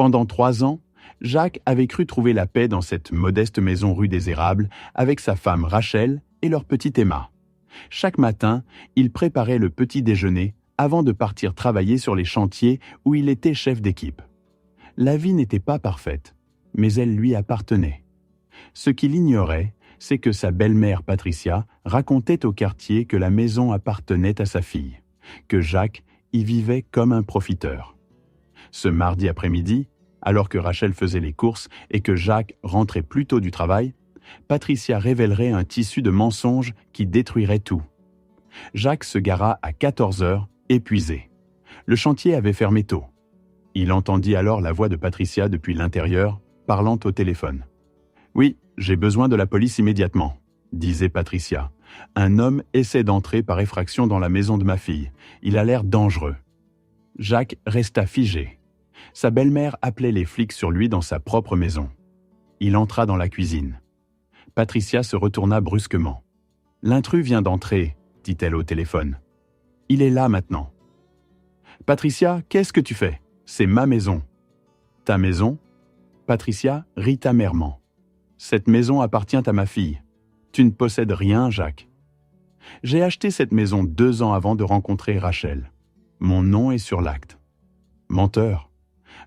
Pendant 3 ans, Jacques avait cru trouver la paix dans cette modeste maison rue des Érables avec sa femme Rachel et leur petite Emma. Chaque matin, il préparait le petit déjeuner avant de partir travailler sur les chantiers où il était chef d'équipe. La vie n'était pas parfaite, mais elle lui appartenait. Ce qu'il ignorait, c'est que sa belle-mère Patricia racontait au quartier que la maison appartenait à sa fille, que Jacques y vivait comme un profiteur. Ce mardi après-midi, alors que Rachel faisait les courses et que Jacques rentrait plus tôt du travail, Patricia révélerait un tissu de mensonges qui détruirait tout. Jacques se gara à 14 heures, épuisé. Le chantier avait fermé tôt. Il entendit alors la voix de Patricia depuis l'intérieur, parlant au téléphone. « Oui, j'ai besoin de la police immédiatement », disait Patricia. « Un homme essaie d'entrer par effraction dans la maison de ma fille. Il a l'air dangereux. » Jacques resta figé. Sa belle-mère appelait les flics sur lui dans sa propre maison. Il entra dans la cuisine. Patricia se retourna brusquement. « L'intrus vient d'entrer », dit-elle au téléphone. « Il est là maintenant. »« Patricia, qu'est-ce que tu fais ? C'est ma maison. »« Ta maison ?» Patricia rit amèrement. « Cette maison appartient à ma fille. Tu ne possèdes rien, Jacques. J'ai acheté cette maison 2 ans avant de rencontrer Rachel. Mon nom est sur l'acte. » Menteur.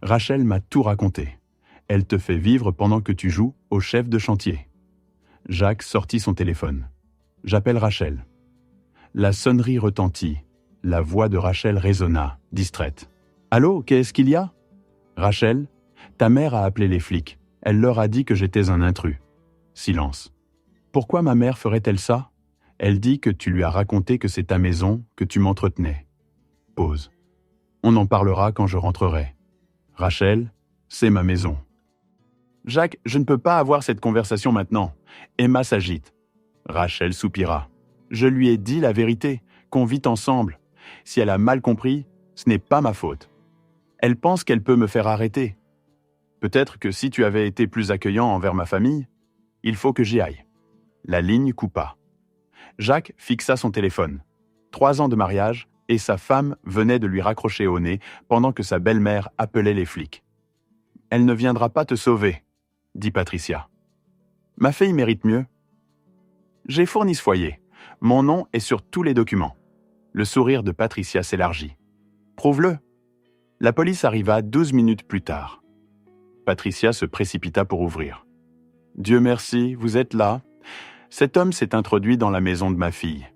Rachel m'a tout raconté. Elle te fait vivre pendant que tu joues au chef de chantier. Jacques sortit son téléphone. « J'appelle Rachel. » La sonnerie retentit. La voix de Rachel résonna, distraite. « Allô, qu'est-ce qu'il y a ? » ?»« Rachel, ta mère a appelé les flics. Elle leur a dit que j'étais un intrus. » Silence. « Pourquoi ma mère ferait-elle ça ? Elle dit que tu lui as raconté que c'est ta maison, que tu m'entretenais. » Pause. « On en parlera quand je rentrerai. Rachel, c'est ma maison. » « Jacques, je ne peux pas avoir cette conversation maintenant. Emma s'agite. » Rachel soupira. « Je lui ai dit la vérité, qu'on vit ensemble. Si elle a mal compris, ce n'est pas ma faute. Elle pense qu'elle peut me faire arrêter. Peut-être que si tu avais été plus accueillant envers ma famille, il faut que j'y aille. » La ligne coupa. Jacques fixa son téléphone. 3 ans de mariage, et sa femme venait de lui raccrocher au nez pendant que sa belle-mère appelait les flics. « Elle ne viendra pas te sauver, » dit Patricia. « Ma fille mérite mieux. » « J'ai fourni ce foyer. Mon nom est sur tous les documents. » Le sourire de Patricia s'élargit. « Prouve-le. » La police arriva 12 minutes plus tard. Patricia se précipita pour ouvrir. « Dieu merci, vous êtes là. Cet homme s'est introduit dans la maison de ma fille. »«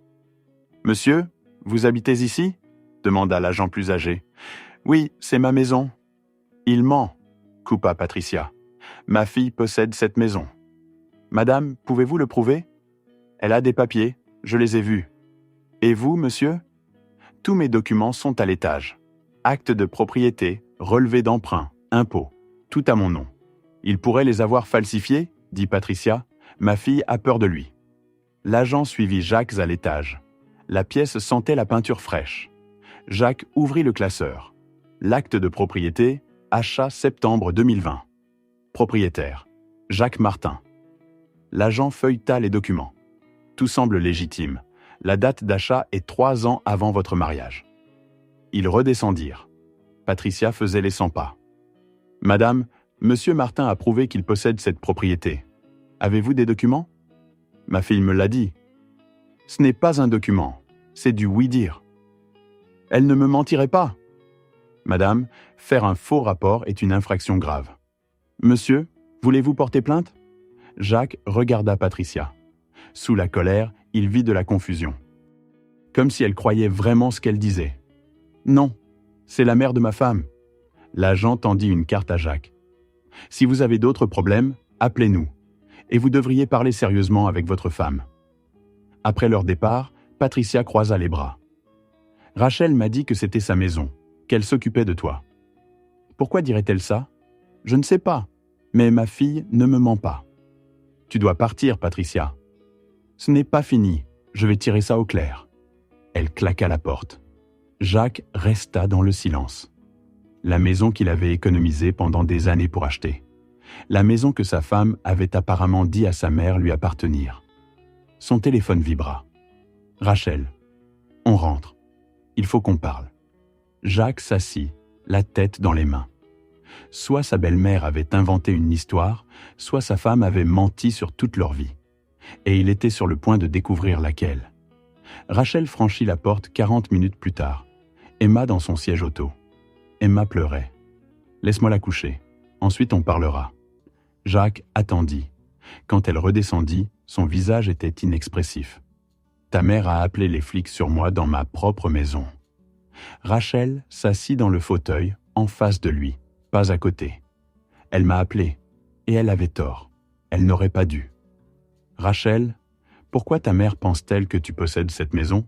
Monsieur, vous habitez ici ?» demanda l'agent plus âgé. « Oui, c'est ma maison. »« Il ment, » coupa Patricia. « Ma fille possède cette maison. »« Madame, pouvez-vous le prouver ? » « Elle a des papiers, je les ai vus. »« Et vous, monsieur ? » ?»« Tous mes documents sont à l'étage. Acte de propriété, relevé d'emprunt, impôts, tout à mon nom. »« Il pourrait les avoir falsifiés, » dit Patricia. « Ma fille a peur de lui. » L'agent suivit Jacques à l'étage. La pièce sentait la peinture fraîche. Jacques ouvrit le classeur. L'acte de propriété, achat septembre 2020. Propriétaire, Jacques Martin. L'agent feuilleta les documents. Tout semble légitime. La date d'achat est 3 ans avant votre mariage. Ils redescendirent. Patricia faisait les 100 pas. « Madame, Monsieur Martin a prouvé qu'il possède cette propriété. Avez-vous des documents ? » Ma fille me l'a dit. « Ce n'est pas un document, c'est du oui-dire. » Elle ne me mentirait pas. Madame, faire un faux rapport est une infraction grave. Monsieur, voulez-vous porter plainte ? Jacques regarda Patricia. Sous la colère, il vit de la confusion. Comme si elle croyait vraiment ce qu'elle disait. « Non, c'est la mère de ma femme. » L'agent tendit une carte à Jacques. « Si vous avez d'autres problèmes, appelez-nous. Et vous devriez parler sérieusement avec votre femme. » Après leur départ, Patricia croisa les bras. « Rachel m'a dit que c'était sa maison, qu'elle s'occupait de toi. » Pourquoi dirait-elle ça ? Je ne sais pas, mais ma fille ne me ment pas. Tu dois partir, Patricia. Ce n'est pas fini, je vais tirer ça au clair. Elle claqua la porte. Jacques resta dans le silence. La maison qu'il avait économisée pendant des années pour acheter. La maison que sa femme avait apparemment dit à sa mère lui appartenir. Son téléphone vibra. « Rachel, on rentre. Il faut qu'on parle. » Jacques s'assit, la tête dans les mains. Soit sa belle-mère avait inventé une histoire, soit sa femme avait menti sur toute leur vie. Et il était sur le point de découvrir laquelle. Rachel franchit la porte 40 minutes plus tard. Emma dans son siège auto. Emma pleurait. « Laisse-moi la coucher. Ensuite on parlera. » Jacques attendit. Quand elle redescendit, son visage était inexpressif. « Ta mère a appelé les flics sur moi dans ma propre maison. » Rachel s'assit dans le fauteuil, en face de lui, pas à côté. Elle m'a appelé, et elle avait tort. Elle n'aurait pas dû. « Rachel, pourquoi ta mère pense-t-elle que tu possèdes cette maison ?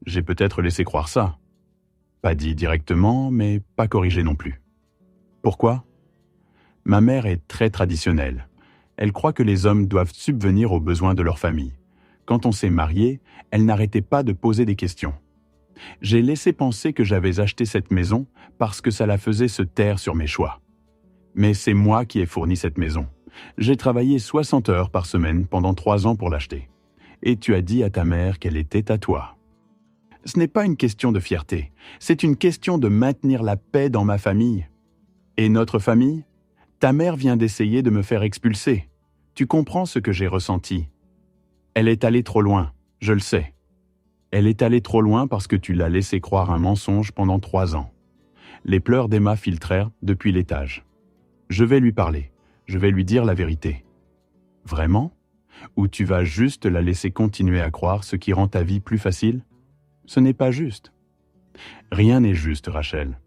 J'ai peut-être laissé croire ça. » Pas dit directement, mais pas corrigé non plus. « Pourquoi ? Ma mère est très traditionnelle. Elle croit que les hommes doivent subvenir aux besoins de leur famille. Quand on s'est marié, elle n'arrêtait pas de poser des questions. J'ai laissé penser que j'avais acheté cette maison parce que ça la faisait se taire sur mes choix. Mais c'est moi qui ai fourni cette maison. J'ai travaillé 60 heures par semaine pendant 3 ans pour l'acheter. Et tu as dit à ta mère qu'elle était à toi. Ce n'est pas une question de fierté, c'est une question de maintenir la paix dans ma famille. Et notre famille ? Ta mère vient d'essayer de me faire expulser. Tu comprends ce que j'ai ressenti. Elle est allée trop loin, je le sais. Elle est allée trop loin parce que tu l'as laissé croire un mensonge pendant 3 ans. Les pleurs d'Emma filtrèrent depuis l'étage. Je vais lui parler, je vais lui dire la vérité. Vraiment ? Ou tu vas juste la laisser continuer à croire ce qui rend ta vie plus facile ? Ce n'est pas juste. Rien n'est juste, Rachel.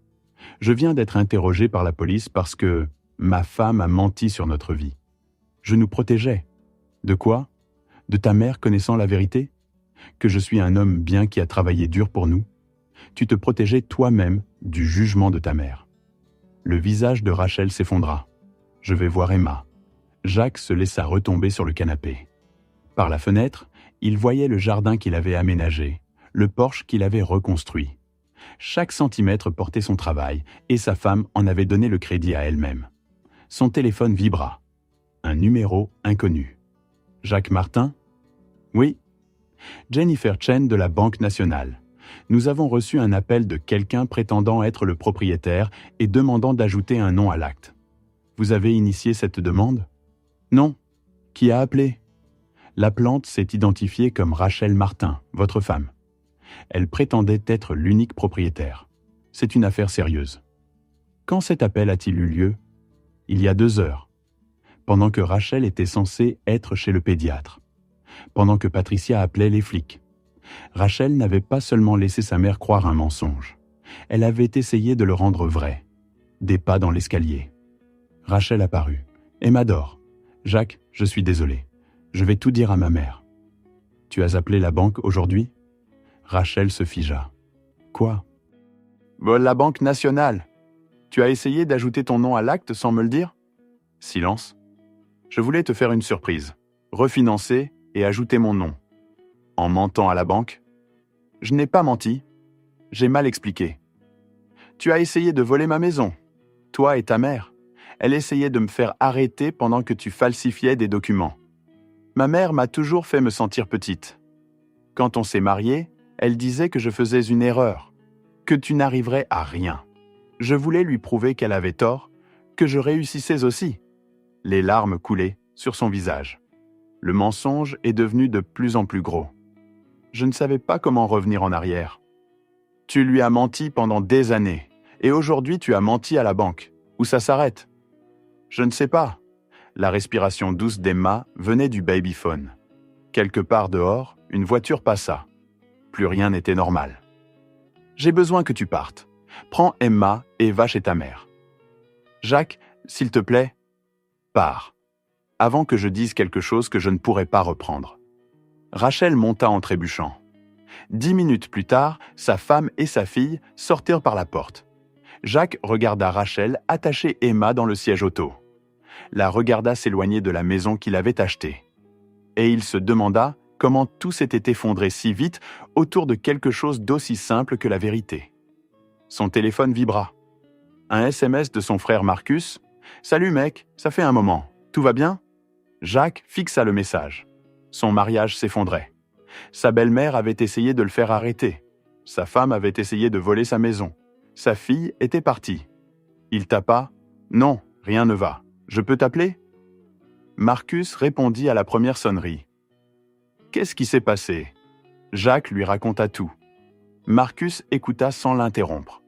Je viens d'être interrogé par la police parce que ma femme a menti sur notre vie. Je nous protégeais. De quoi ? De ta mère connaissant la vérité ? Que je suis un homme bien qui a travaillé dur pour nous ? Tu te protégeais toi-même du jugement de ta mère. Le visage de Rachel s'effondra. Je vais voir Emma. Jacques se laissa retomber sur le canapé. Par la fenêtre, il voyait le jardin qu'il avait aménagé, le porche qu'il avait reconstruit. Chaque centimètre portait son travail, et sa femme en avait donné le crédit à elle-même. Son téléphone vibra. Un numéro inconnu. Jacques Martin ? Oui. Jennifer Chen de la Banque nationale. Nous avons reçu un appel de quelqu'un prétendant être le propriétaire et demandant d'ajouter un nom à l'acte. Vous avez initié cette demande ? Non. Qui a appelé ? L'appelante s'est identifiée comme Rachel Martin, votre femme. Elle prétendait être l'unique propriétaire. C'est une affaire sérieuse. Quand cet appel a-t-il eu lieu ? Il y a 2 heures. Pendant que Rachel était censée être chez le pédiatre. Pendant que Patricia appelait les flics. Rachel n'avait pas seulement laissé sa mère croire un mensonge. Elle avait essayé de le rendre vrai. Des pas dans l'escalier. Rachel apparut. Emma dort. Jacques, je suis désolé. Je vais tout dire à ma mère. Tu as appelé la banque aujourd'hui ? Rachel se figea. Quoi ? La Banque nationale. Tu as essayé d'ajouter ton nom à l'acte sans me le dire ? Silence. Je voulais te faire une surprise. Refinancer et ajouter mon nom. En mentant à la banque ? Je n'ai pas menti. J'ai mal expliqué. Tu as essayé de voler ma maison. Toi et ta mère. Elle essayait de me faire arrêter pendant que tu falsifiais des documents. Ma mère m'a toujours fait me sentir petite. Quand on s'est mariés, elle disait que je faisais une erreur, que tu n'arriverais à rien. Je voulais lui prouver qu'elle avait tort, que je réussissais aussi. Les larmes coulaient sur son visage. Le mensonge est devenu de plus en plus gros. Je ne savais pas comment revenir en arrière. Tu lui as menti pendant des années, et aujourd'hui tu as menti à la banque. Où ça s'arrête ? Je ne sais pas. La respiration douce d'Emma venait du babyphone. Quelque part dehors, une voiture passa. Plus rien n'était normal. J'ai besoin que tu partes. Prends Emma et va chez ta mère. Jacques, s'il te plaît, pars. Avant que je dise quelque chose que je ne pourrai pas reprendre. Rachel monta en trébuchant. 10 minutes plus tard, sa femme et sa fille sortirent par la porte. Jacques regarda Rachel attacher Emma dans le siège auto. La regarda s'éloigner de la maison qu'il avait achetée. Et il se demanda comment tout s'était effondré si vite autour de quelque chose d'aussi simple que la vérité. Son téléphone vibra. Un SMS de son frère Marcus. « Salut mec, ça fait un moment. Tout va bien ?» Jacques fixa le message. Son mariage s'effondrait. Sa belle-mère avait essayé de le faire arrêter. Sa femme avait essayé de voler sa maison. Sa fille était partie. Il tapa Non, rien ne va. Je peux t'appeler ? Marcus répondit à la première sonnerie. Qu'est-ce qui s'est passé ? Jacques lui raconta tout. Marcus écouta sans l'interrompre.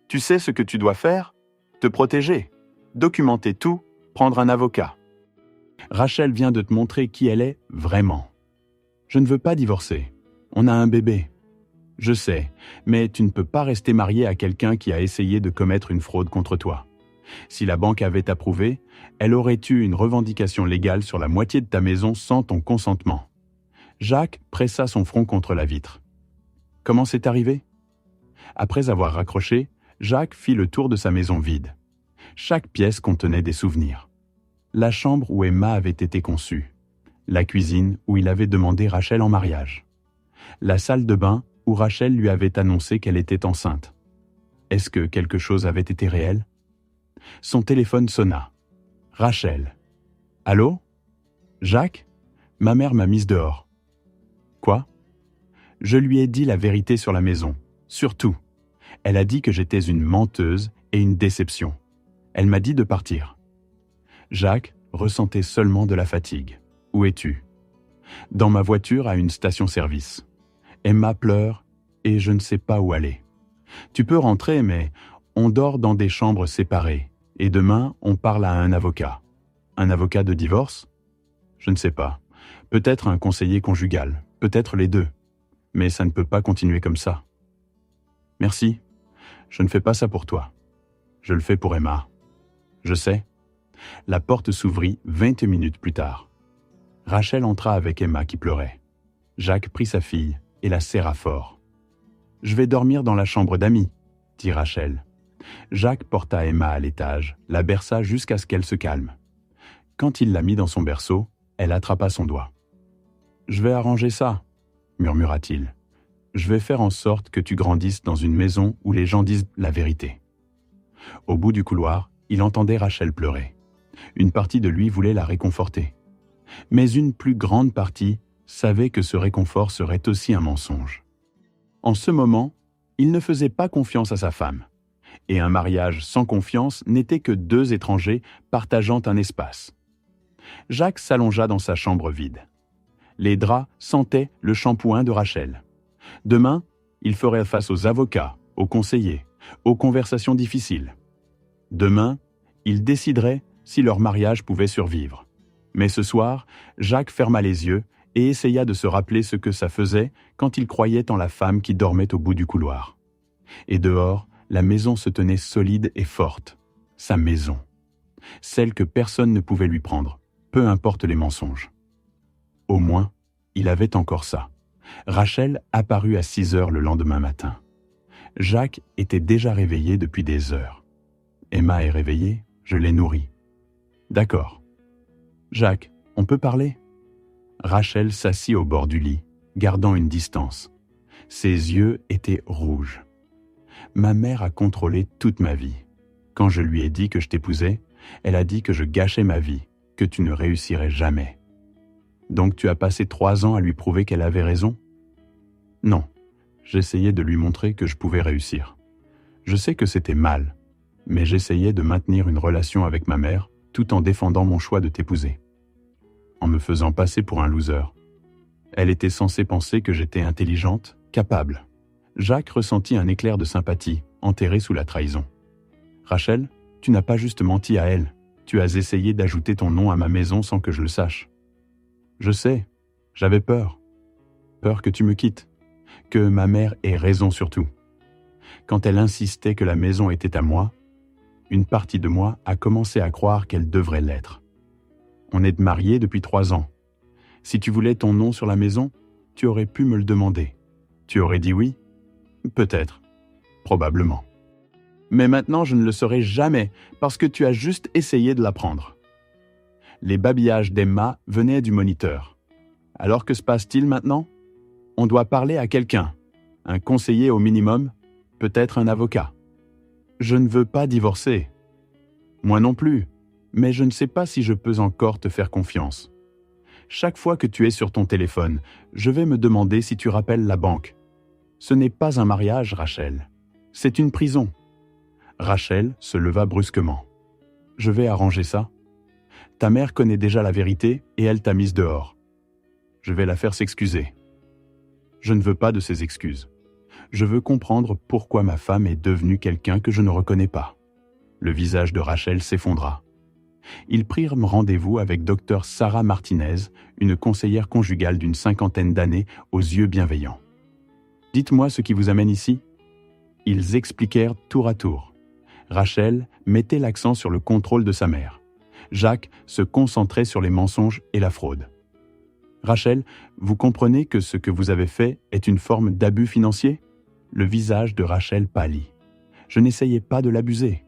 Tu sais ce que tu dois faire ? Te protéger, documenter tout, prendre un avocat. Rachel vient de te montrer qui elle est vraiment. Je ne veux pas divorcer. On a un bébé. Je sais, mais tu ne peux pas rester marié à quelqu'un qui a essayé de commettre une fraude contre toi. Si la banque avait approuvé, elle aurait eu une revendication légale sur la moitié de ta maison sans ton consentement. Jacques pressa son front contre la vitre. Comment c'est arrivé ? Après avoir raccroché, Jacques fit le tour de sa maison vide. Chaque pièce contenait des souvenirs. La chambre où Emma avait été conçue. La cuisine où il avait demandé Rachel en mariage. La salle de bain où Rachel lui avait annoncé qu'elle était enceinte. Est-ce que quelque chose avait été réel ? Son téléphone sonna. Rachel. Allô ? Jacques ? Ma mère m'a mise dehors. Quoi ? Je lui ai dit la vérité sur la maison. Surtout. Elle a dit que j'étais une menteuse et une déception. Elle m'a dit de partir. Jacques ressentait seulement de la fatigue. Où es-tu ? Dans ma voiture à une station-service. Emma pleure et je ne sais pas où aller. Tu peux rentrer, mais on dort dans des chambres séparées. Et demain, on parle à un avocat. Un avocat de divorce ? Je ne sais pas. Peut-être un conseiller conjugal. Peut-être les deux. Mais ça ne peut pas continuer comme ça. Merci. Je ne fais pas ça pour toi. Je le fais pour Emma. Je sais. La porte s'ouvrit 20 minutes plus tard. Rachel entra avec Emma qui pleurait. Jacques prit sa fille et la serra fort. « Je vais dormir dans la chambre d'amis, » dit Rachel. Jacques porta Emma à l'étage, la berça jusqu'à ce qu'elle se calme. Quand il la mit dans son berceau, elle attrapa son doigt. « Je vais arranger ça, » murmura-t-il. « Je vais faire en sorte que tu grandisses dans une maison où les gens disent la vérité. » Au bout du couloir, il entendait Rachel pleurer. Une partie de lui voulait la réconforter. Mais une plus grande partie savait que ce réconfort serait aussi un mensonge. En ce moment, il ne faisait pas confiance à sa femme. Et un mariage sans confiance n'était que deux étrangers partageant un espace. Jacques s'allongea dans sa chambre vide. Les draps sentaient le shampoing de Rachel. Demain, il ferait face aux avocats, aux conseillers, aux conversations difficiles. Demain, il déciderait si leur mariage pouvait survivre. Mais ce soir, Jacques ferma les yeux et essaya de se rappeler ce que ça faisait quand il croyait en la femme qui dormait au bout du couloir. Et dehors, la maison se tenait solide et forte. Sa maison. Celle que personne ne pouvait lui prendre, peu importe les mensonges. Au moins, il avait encore ça. Rachel apparut à 6 heures le lendemain matin. Jacques était déjà réveillé depuis des heures. Emma est réveillée, je l'ai nourrie. D'accord. Jacques, on peut parler ? Rachel s'assit au bord du lit, gardant une distance. Ses yeux étaient rouges. Ma mère a contrôlé toute ma vie. Quand je lui ai dit que je t'épousais, elle a dit que je gâchais ma vie, que tu ne réussirais jamais. Donc tu as passé 3 ans à lui prouver qu'elle avait raison ? Non, j'essayais de lui montrer que je pouvais réussir. Je sais que c'était mal, mais j'essayais de maintenir une relation avec ma mère tout en défendant mon choix de t'épouser. En me faisant passer pour un loser. Elle était censée penser que j'étais intelligente, capable. Jacques ressentit un éclair de sympathie, enterré sous la trahison. Rachel, tu n'as pas juste menti à elle. Tu as essayé d'ajouter ton nom à ma maison sans que je le sache. Je sais, j'avais peur. Peur que tu me quittes. Que ma mère ait raison surtout. Quand elle insistait que la maison était à moi, une partie de moi a commencé à croire qu'elle devrait l'être. On est mariés depuis 3 ans. Si tu voulais ton nom sur la maison, tu aurais pu me le demander. Tu aurais dit oui ? Peut-être. Probablement. Mais maintenant, je ne le saurai jamais parce que tu as juste essayé de la prendre. Les babillages d'Emma venaient du moniteur. Alors que se passe-t-il maintenant ? On doit parler à quelqu'un. Un conseiller au minimum, peut-être un avocat. Je ne veux pas divorcer. Moi non plus. Mais je ne sais pas si je peux encore te faire confiance. Chaque fois que tu es sur ton téléphone, je vais me demander si tu rappelles la banque. Ce n'est pas un mariage, Rachel. C'est une prison. Rachel se leva brusquement. Je vais arranger ça. Ta mère connaît déjà la vérité et elle t'a mise dehors. Je vais la faire s'excuser. Je ne veux pas de ces excuses. Je veux comprendre pourquoi ma femme est devenue quelqu'un que je ne reconnais pas. Le visage de Rachel s'effondra. Ils prirent rendez-vous avec Dr Sarah Martinez, une conseillère conjugale d'une 50aine d'années aux yeux bienveillants. « Dites-moi ce qui vous amène ici ?» Ils expliquèrent tour à tour. Rachel mettait l'accent sur le contrôle de sa mère. Jacques se concentrait sur les mensonges et la fraude. « Rachel, vous comprenez que ce que vous avez fait est une forme d'abus financier ?» Le visage de Rachel pâlit. « Je n'essayais pas de l'abuser. »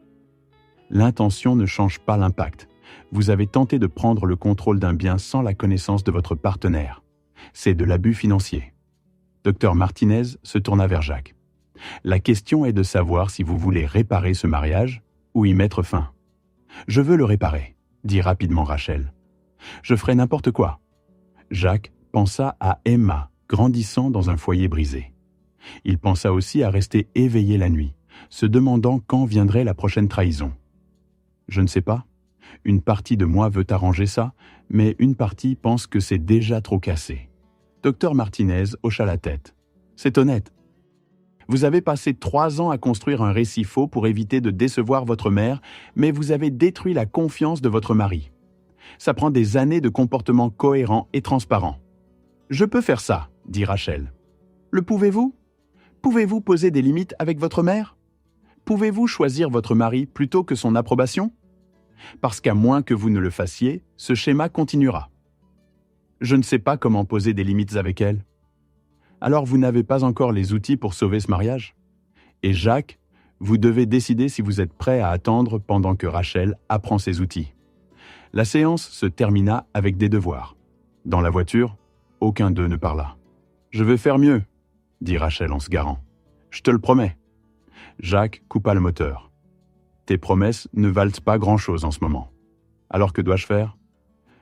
L'intention ne change pas l'impact. Vous avez tenté de prendre le contrôle d'un bien sans la connaissance de votre partenaire. C'est de l'abus financier. Dr Martinez se tourna vers Jacques. La question est de savoir si vous voulez réparer ce mariage ou y mettre fin. Je veux le réparer, dit rapidement Rachel. Je ferai n'importe quoi. Jacques pensa à Emma, grandissant dans un foyer brisé. Il pensa aussi à rester éveillé la nuit, se demandant quand viendrait la prochaine trahison. Je ne sais pas. Une partie de moi veut arranger ça, mais une partie pense que c'est déjà trop cassé. Dr Martinez hocha la tête. C'est honnête. Vous avez passé 3 ans à construire un récit faux pour éviter de décevoir votre mère, mais vous avez détruit la confiance de votre mari. Ça prend des années de comportement cohérent et transparent. Je peux faire ça, dit Rachel. Le pouvez-vous ? Pouvez-vous poser des limites avec votre mère ? Pouvez-vous choisir votre mari plutôt que son approbation ? Parce qu'à moins que vous ne le fassiez, ce schéma continuera. Je ne sais pas comment poser des limites avec elle. Alors vous n'avez pas encore les outils pour sauver ce mariage ? Et Jacques, vous devez décider si vous êtes prêt à attendre pendant que Rachel apprend ses outils. La séance se termina avec des devoirs. Dans la voiture, aucun d'eux ne parla. « Je vais faire mieux », dit Rachel en se garant. « Je te le promets. » Jacques coupa le moteur. « Tes promesses ne valent pas grand-chose en ce moment. Alors que dois-je faire ?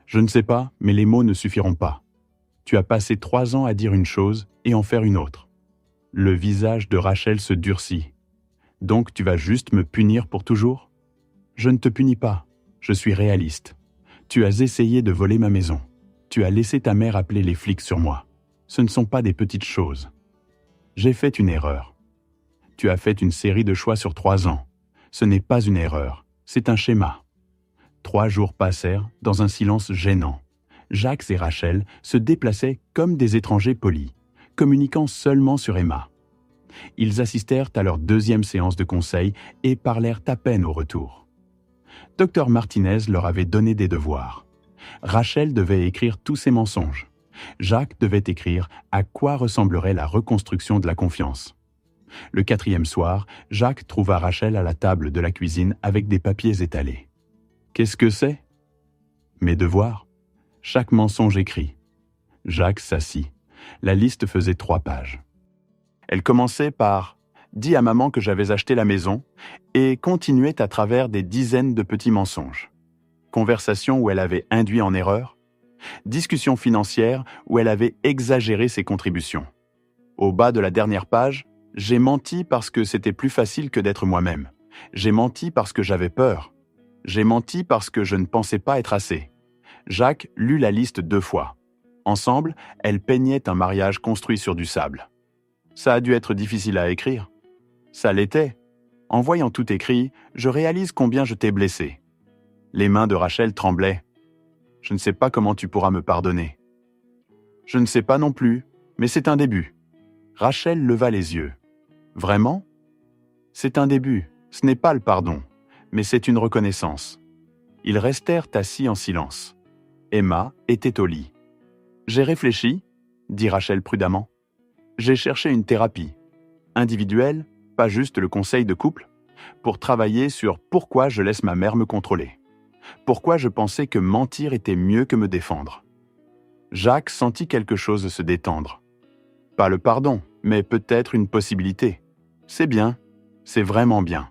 Je ne sais pas, mais les mots ne suffiront pas. Tu as passé 3 ans à dire une chose et en faire une autre. » Le visage de Rachel se durcit. « Donc tu vas juste me punir pour toujours ? Je ne te punis pas, je suis réaliste. Tu as essayé de voler ma maison. Tu as laissé ta mère appeler les flics sur moi. Ce ne sont pas des petites choses. J'ai fait une erreur. Tu as fait une série de choix sur 3 ans. Ce n'est pas une erreur, c'est un schéma. 3 jours passèrent dans un silence gênant. Jacques et Rachel se déplaçaient comme des étrangers polis, communiquant seulement sur Emma. Ils assistèrent à leur 2e séance de conseil et parlèrent à peine au retour. Dr Martinez leur avait donné des devoirs. Rachel devait écrire tous ses mensonges. Jacques devait écrire à quoi ressemblerait la reconstruction de la confiance. Le 4e soir, Jacques trouva Rachel à la table de la cuisine avec des papiers étalés. « Qu'est-ce que c'est ?»« Mes devoirs. Chaque mensonge écrit. » Jacques s'assit. La liste faisait 3 pages. Elle commençait par « Dis à maman que j'avais acheté la maison » et continuait à travers des dizaines de petits mensonges. Conversation où elle avait induit en erreur. Discussion financière où elle avait exagéré ses contributions. Au bas de la dernière page, j'ai menti parce que c'était plus facile que d'être moi-même. J'ai menti parce que j'avais peur. J'ai menti parce que je ne pensais pas être assez. Jacques lut la liste 2 fois. Ensemble, elles peignaient un mariage construit sur du sable. Ça a dû être difficile à écrire. Ça l'était. En voyant tout écrit, je réalise combien je t'ai blessé. Les mains de Rachel tremblaient. Je ne sais pas comment tu pourras me pardonner. Je ne sais pas non plus, mais c'est un début. Rachel leva les yeux. Vraiment ? C'est un début, ce n'est pas le pardon, mais c'est une reconnaissance. Ils restèrent assis en silence. Emma était au lit. J'ai réfléchi, dit Rachel prudemment. J'ai cherché une thérapie, individuelle, pas juste le conseil de couple, pour travailler sur pourquoi je laisse ma mère me contrôler. Pourquoi je pensais que mentir était mieux que me défendre. Jacques sentit quelque chose se détendre. Pas le pardon, mais peut-être une possibilité. C'est bien, c'est vraiment bien.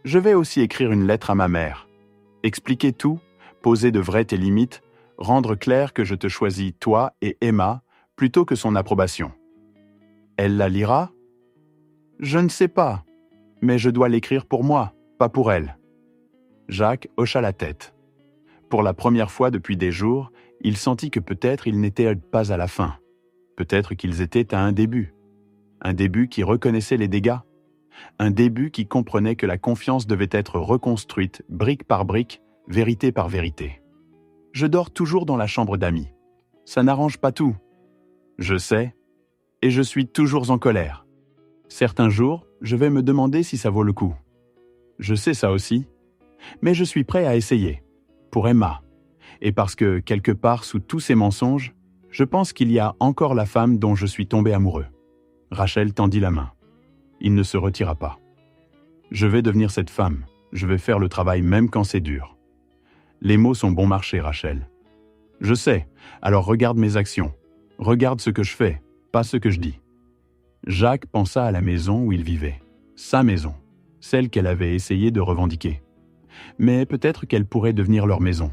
Je vais aussi écrire une lettre à ma mère. Expliquer tout, poser de vraies tes limites, rendre clair que je te choisis toi et Emma plutôt que son approbation. Elle la lira ? Je ne sais pas, mais je dois l'écrire pour moi, pas pour elle. Jacques hocha la tête. Pour la première fois depuis des jours, il sentit que peut-être ils n'étaient pas à la fin. Peut-être qu'ils étaient à un début. Un début qui reconnaissait les dégâts. Un début qui comprenait que la confiance devait être reconstruite, brique par brique, vérité par vérité. Je dors toujours dans la chambre d'amis. Ça n'arrange pas tout. Je sais, et je suis toujours en colère. Certains jours, je vais me demander si ça vaut le coup. Je sais ça aussi, mais je suis prêt à essayer. Pour Emma. Et parce que, quelque part sous tous ces mensonges, je pense qu'il y a encore la femme dont je suis tombé amoureux. Rachel tendit la main. Il ne se retira pas. Je vais devenir cette femme. Je vais faire le travail même quand c'est dur. Les mots sont bon marché, Rachel. Je sais, alors regarde mes actions. Regarde ce que je fais, pas ce que je dis. Jacques pensa à la maison où il vivait. Sa maison. Celle qu'elle avait essayé de revendiquer. Mais peut-être qu'elle pourrait devenir leur maison.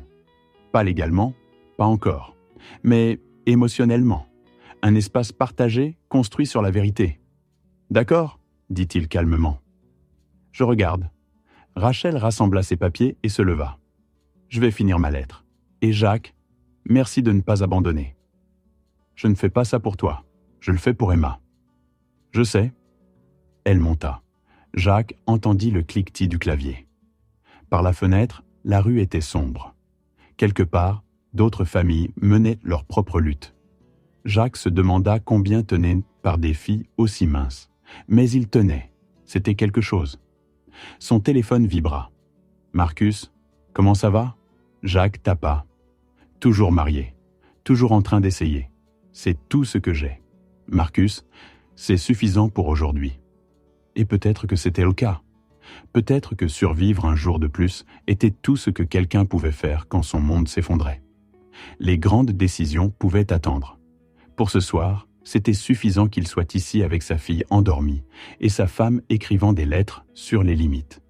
Pas légalement, pas encore. Mais émotionnellement. Un espace partagé, construit sur la vérité. D'accord, dit-il calmement. Je regarde. Rachel rassembla ses papiers et se leva. Je vais finir ma lettre. Et Jacques, merci de ne pas abandonner. Je ne fais pas ça pour toi. Je le fais pour Emma. Je sais. Elle monta. Jacques entendit le cliquetis du clavier. Par la fenêtre, la rue était sombre. Quelque part, d'autres familles menaient leur propre lutte. Jacques se demanda combien tenaient par des filles aussi minces. Mais il tenait. C'était quelque chose. Son téléphone vibra. « Marcus, comment ça va ?» Jacques tapa. « Toujours marié. Toujours en train d'essayer. C'est tout ce que j'ai. Marcus, c'est suffisant pour aujourd'hui. » Et peut-être que c'était le cas. Peut-être que survivre un jour de plus était tout ce que quelqu'un pouvait faire quand son monde s'effondrait. Les grandes décisions pouvaient attendre. Pour ce soir, c'était suffisant qu'il soit ici avec sa fille endormie et sa femme écrivant des lettres sur les limites.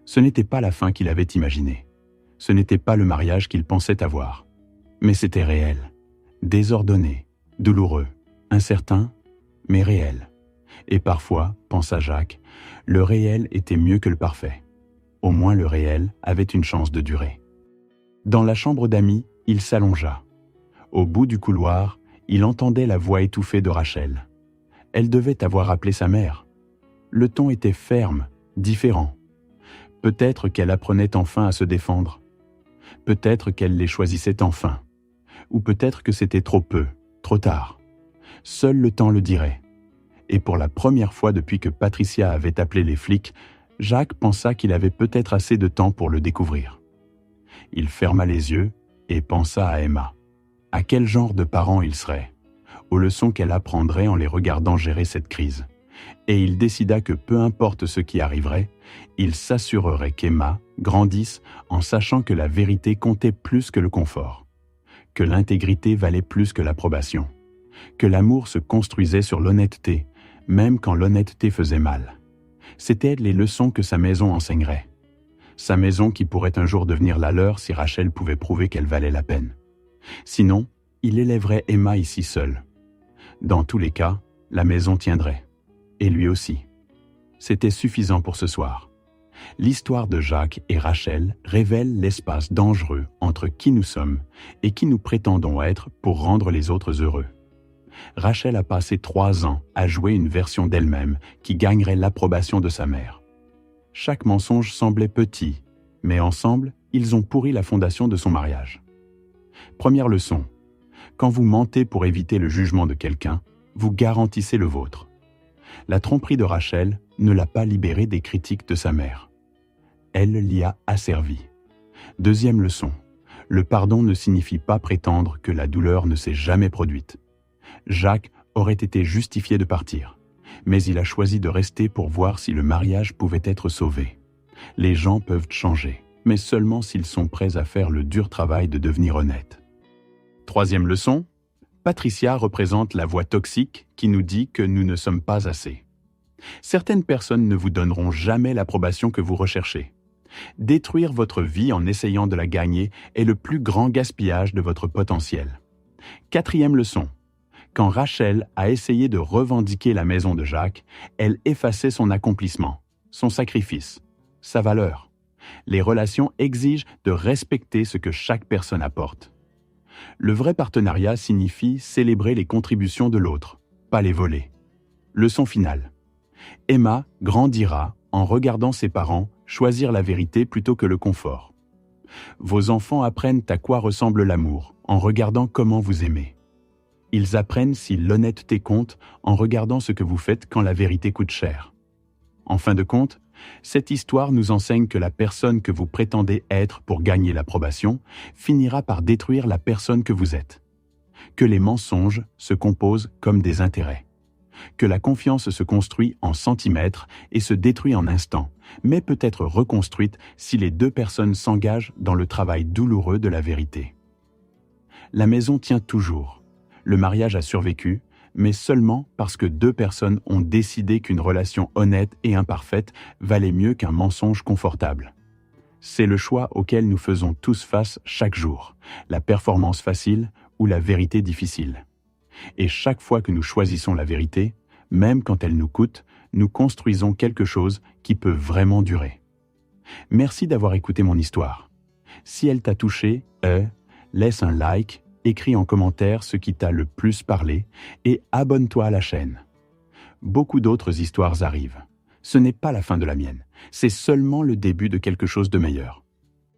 Ce n'était pas la fin qu'il avait imaginée. Ce n'était pas le mariage qu'il pensait avoir. Mais c'était réel, désordonné, douloureux, incertain, mais réel. Et parfois, pensa Jacques, le réel était mieux que le parfait. Au moins le réel avait une chance de durer. Dans la chambre d'amis, il s'allongea. Au bout du couloir, il entendait la voix étouffée de Rachel. Elle devait avoir appelé sa mère. Le ton était ferme, différent. Peut-être qu'elle apprenait enfin à se défendre. Peut-être qu'elle les choisissait enfin. Ou peut-être que c'était trop peu, trop tard. Seul le temps le dirait. Et pour la première fois depuis que Patricia avait appelé les flics, Jacques pensa qu'il avait peut-être assez de temps pour le découvrir. Il ferma les yeux et pensa à Emma. À quel genre de parent il serait, aux leçons qu'elle apprendrait en les regardant gérer cette crise. Et il décida que peu importe ce qui arriverait, il s'assurerait qu'Emma grandisse en sachant que la vérité comptait plus que le confort, que l'intégrité valait plus que l'approbation, que l'amour se construisait sur l'honnêteté, même quand l'honnêteté faisait mal. C'étaient les leçons que sa maison enseignerait. Sa maison qui pourrait un jour devenir la leur si Rachel pouvait prouver qu'elle valait la peine. Sinon, il élèverait Emma ici seule. Dans tous les cas, la maison tiendrait. Et lui aussi. C'était suffisant pour ce soir. L'histoire de Jacques et Rachel révèle l'espace dangereux entre qui nous sommes et qui nous prétendons être pour rendre les autres heureux. Rachel a passé 3 ans à jouer une version d'elle-même qui gagnerait l'approbation de sa mère. Chaque mensonge semblait petit, mais ensemble, ils ont pourri la fondation de son mariage. Première leçon. Quand vous mentez pour éviter le jugement de quelqu'un, vous garantissez le vôtre. La tromperie de Rachel ne l'a pas libérée des critiques de sa mère. Elle l'y a asservi. Deuxième leçon. Le pardon ne signifie pas prétendre que la douleur ne s'est jamais produite. Jacques aurait été justifié de partir, mais il a choisi de rester pour voir si le mariage pouvait être sauvé. Les gens peuvent changer, mais seulement s'ils sont prêts à faire le dur travail de devenir honnêtes. Troisième leçon, Patricia représente la voix toxique qui nous dit que nous ne sommes pas assez. Certaines personnes ne vous donneront jamais l'approbation que vous recherchez. Détruire votre vie en essayant de la gagner est le plus grand gaspillage de votre potentiel. Quatrième leçon, quand Rachel a essayé de revendiquer la maison de Jacques, elle effaçait son accomplissement, son sacrifice, sa valeur. Les relations exigent de respecter ce que chaque personne apporte. Le vrai partenariat signifie célébrer les contributions de l'autre, pas les voler. Leçon finale. Emma grandira en regardant ses parents choisir la vérité plutôt que le confort. Vos enfants apprennent à quoi ressemble l'amour en regardant comment vous aimez. Ils apprennent si l'honnêteté compte en regardant ce que vous faites quand la vérité coûte cher. En fin de compte, cette histoire nous enseigne que la personne que vous prétendez être pour gagner l'approbation finira par détruire la personne que vous êtes. Que les mensonges se composent comme des intérêts. Que la confiance se construit en centimètres et se détruit en instants, mais peut être reconstruite si les deux personnes s'engagent dans le travail douloureux de la vérité. La maison tient toujours. Le mariage a survécu, mais seulement parce que deux personnes ont décidé qu'une relation honnête et imparfaite valait mieux qu'un mensonge confortable. C'est le choix auquel nous faisons tous face chaque jour, la performance facile ou la vérité difficile. Et chaque fois que nous choisissons la vérité, même quand elle nous coûte, nous construisons quelque chose qui peut vraiment durer. Merci d'avoir écouté mon histoire. Si elle t'a touché, laisse un like, écris en commentaire ce qui t'a le plus parlé et abonne-toi à la chaîne. Beaucoup d'autres histoires arrivent. Ce n'est pas la fin de la mienne, c'est seulement le début de quelque chose de meilleur.